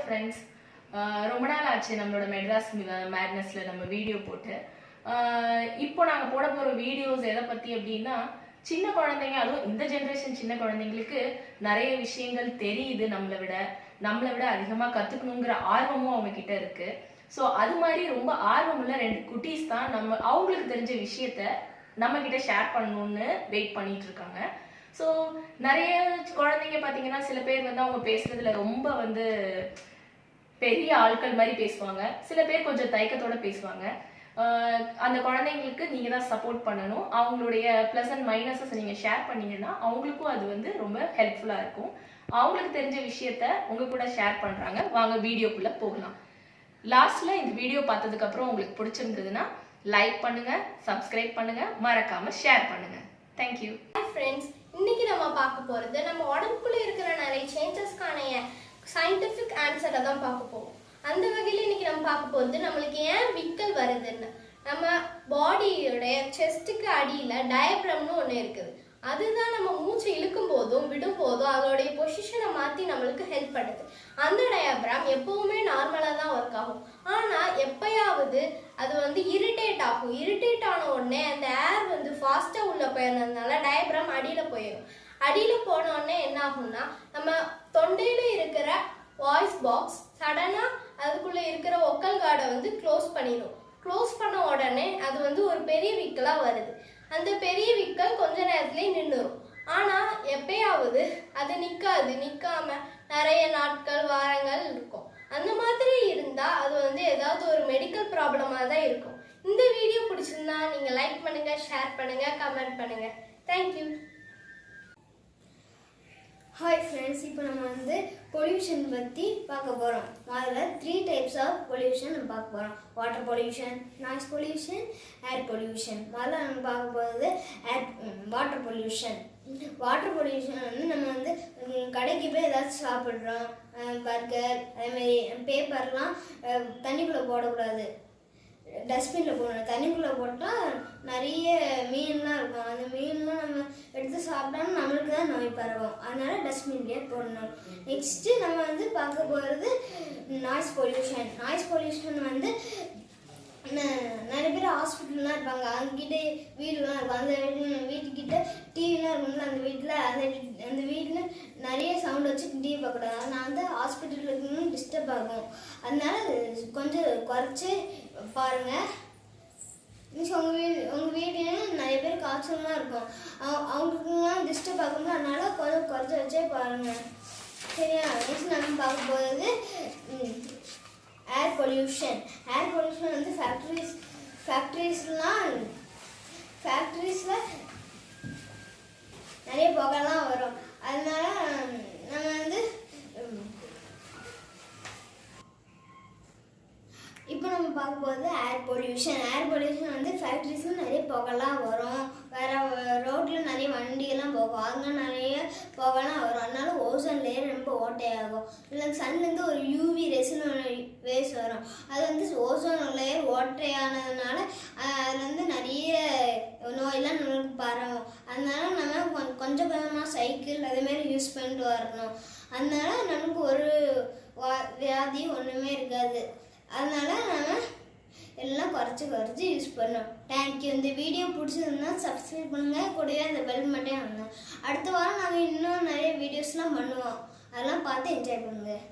Friends. ரொம்ப நாள் ஆச்சு நம்மளோட மெட்ராஸ் மேட்னஸ்ல நம்ம வீடியோ போட்டு. இப்போ நாங்கள் போட போகிற வீடியோஸ் எதை பற்றி அப்படின்னா, சின்ன குழந்தைங்க, அதுவும் இந்த ஜென்ரேஷன் சின்ன குழந்தைங்களுக்கு நிறைய விஷயங்கள் தெரியுது. நம்மளை விட அதிகமாக கற்றுக்கணுங்கிற ஆர்வமும் அவங்க கிட்ட இருக்கு. ஸோ அது மாதிரி ரொம்ப ஆர்வமுள்ள 2 குட்டீஸ் தான் அவங்களுக்கு தெரிஞ்ச விஷயத்த நம்ம கிட்ட ஷேர் பண்ணணும்னு வெயிட் பண்ணிட்டு இருக்காங்க. ஸோ நிறைய குழந்தைங்க பார்த்தீங்கன்னா, சில பேர் அவங்க பேசுறதுல ரொம்ப பெரிய ஆட்கள் மாதிரி பேசுவாங்க. சில பேர் கொஞ்சம் தயக்கத்தோட பேசுவாங்க. அந்த குழந்தைங்களுக்கு நீங்க தான் சப்போர்ட் பண்ணணும். அவங்களுடைய ப்ளஸ் அண்ட் மைனஸஸ் நீங்க ஷேர் பண்ணீங்கன்னா அவங்களுக்கும் அது ரொம்ப ஹெல்ப்ஃபுல்லா இருக்கும். அவங்களுக்கு தெரிஞ்ச விஷயத்த உங்க கூட ஷேர் பண்றாங்க. வாங்க வீடியோக்குள்ள போகலாம். லாஸ்ட்ல இந்த வீடியோ பார்த்ததுக்கு அப்புறம் உங்களுக்கு பிடிச்சிருந்ததுன்னா லைக் பண்ணுங்க, சப்ஸ்கிரைப் பண்ணுங்க, மறக்காம ஷேர் பண்ணுங்க. தேங்க்யூ. ஹாய் ஃப்ரெண்ட்ஸ், இன்னைக்கு நம்ம பார்க்க போறது நம்ம உடம்புக்குள்ள இருக்கிற நிறைய சேஞ்சஸ்க்கான சயின்டிஃபிக் ஆன்சரை தான் பார்க்க போவோம். அந்த வகையில் இன்னைக்கு நம்ம பார்க்க போகிறது நம்மளுக்கு ஏன் விக்கல் வருதுன்னு. நம்ம பாடியோடைய செஸ்ட்டுக்கு அடியில் டயப்ரம்னு ஒன்று இருக்குது. அதுதான் நம்ம மூச்சை இழுக்கும் போதும் விடும் போதும் அதோடைய பொசிஷனை மாற்றி நம்மளுக்கு ஹெல்ப் பண்ணுது. அந்த டயப்ராம் எப்பவுமே நார்மலாக தான் ஒர்க் ஆகும். ஆனால் எப்பயாவது அது இரிட்டேட் ஆகும். இரிட்டேட் ஆன உடனே அந்த ஏர் ஃபாஸ்ட்டாக உள்ளே போயிருந்ததுனால டயப்ராம் அடியில் போயிடும். அடியில் போன உடனே என்ன ஆகும்னா, நம்ம தொண்டையில் இருக்கிற வாய்ஸ் பாக்ஸ் சடனாக அதுக்குள்ளே இருக்கிற ஒக்கல் கார்டை க்ளோஸ் பண்ணிடும். க்ளோஸ் பண்ண உடனே அது ஒரு பெரிய விக்கலாக வருது. அந்த பெரிய விக்கல் கொஞ்ச நேரத்துலேயே நின்றுடும். ஆனால் எப்பயாவது அது நிற்காம நிறைய நாட்கள் வாரங்கள் இருக்கும். அந்த மாதிரி இருந்தால் அது ஏதாவது ஒரு மெடிக்கல் ப்ராப்ளமாக தான் இருக்கும். இந்த வீடியோ பிடிச்சிருந்தா நீங்கள் லைக் பண்ணுங்கள், ஷேர் பண்ணுங்கள், கமெண்ட் பண்ணுங்கள். தேங்க்யூ. ஹாய் ஃப்ரெண்ட்ஸ், இப்போ நம்ம பொல்யூஷன் பற்றி பார்க்க போகிறோம். முதல்ல 3 டைப்ஸ் ஆஃப் பொல்யூஷன் நம்ம பார்க்க போகிறோம். Water pollution, noise pollution, air pollution. முதல்ல நம்ம பார்க்க போகிறது வாட்டர் பொல்யூஷன். வாட்டர் பொல்யூஷன் நம்ம கடைக்கு போய் ஏதாச்சும் சாப்பிட்றோம், பர்கர் அதேமாதிரி பேப்பர்லாம் தண்ணிக்குள்ளே போடக்கூடாது, டஸ்ட்பினில் போடணும். தண்ணிக்குள்ளே போட்டால் நிறைய மீன்லாம் இருக்கும். அந்த மீன்லாம் நம்ம எடுத்து சாப்பிட்டோம்னா நம்மளுக்கு தான் நோய் பரவும். அதனால் டஸ்ட்பின்லேயே போடணும். நெக்ஸ்ட்டு நம்ம பார்க்க போகிறது நாய்ஸ் பொல்யூஷன். நாய்ஸ் பொல்யூஷன் நிறைய பேர் ஹாஸ்பிட்டல்லாம் இருப்பாங்க. அங்கிட்ட வீடுலாம் இருக்கும். அந்த வீட்டுக்கிட்ட டிவிலாம் இருக்கும்ல, அந்த வீட்டில் நிறைய சவுண்ட் வச்சு டிவி பார்க்கக்கூடாது. அதனால் ஹாஸ்பிட்டலில் இருக்கணும் டிஸ்டர்ப் ஆகும். அதனால கொஞ்சம் குறைச்சி பாருங்கள். உங்கள் வீடு நிறைய பேர் காய்ச்சல்லாம் இருக்கும். அவங்களுக்குலாம் டிஸ்டர்ப் ஆகும்ல, அதனால கொஞ்சம் குறைச்சி வச்சே பாருங்கள். சரியா? நெக்ஸ்ட் நம்ம பார்க்க போகிறது ஏர் பொல்யூஷன். ஏர் பொல்யூஷன் ஃபேக்ட்ரிஸில் நிறைய புகைலாம் வரும். அதனால நம்ம இப்போ நம்ம பார்க்க போகிறது ஏர் பொல்யூஷன். ஏர் பொல்யூஷன் ஃபேக்ட்ரிஸில் நிறைய புகைலாம் வரும். வேறு ரோட்டில் நிறைய வண்டியெல்லாம் போகும். அங்கே நிறைய புகைலாம் வரும். அதனால ஓசோன் லேயர் ரொம்ப ஓட்டையாகும். இல்லை சன்லேருந்து ஒரு யூவி ரேஸ் வரும். அது ஓசோன் லேயர் ஓட்டையானதுனால அது நிறைய நோயெல்லாம் நம்மளுக்கு பரவும். அதனால நம்ம கொஞ்சம் கொஞ்சமாக சைக்கிள் அதேமாரி யூஸ் பண்ணிட்டு வரணும். அதனால நமக்கு ஒரு வியாதி ஒன்றுமே இருக்காது. அதனால நம்ம எல்லாம் குறைச்சி யூஸ் பண்ணோம். தேங்க்யூ. இந்த வீடியோ பிடிச்சதுன்னா சப்ஸ்கிரைப் பண்ணுங்கள். கூடவே அந்த பெல் மட்டும் வாங்க. அடுத்த வாரம் நாங்கள் இன்னும் நிறைய வீடியோஸ்லாம் பண்ணுவோம். அதெல்லாம் பார்த்து என்ஜாய் பண்ணுங்கள்.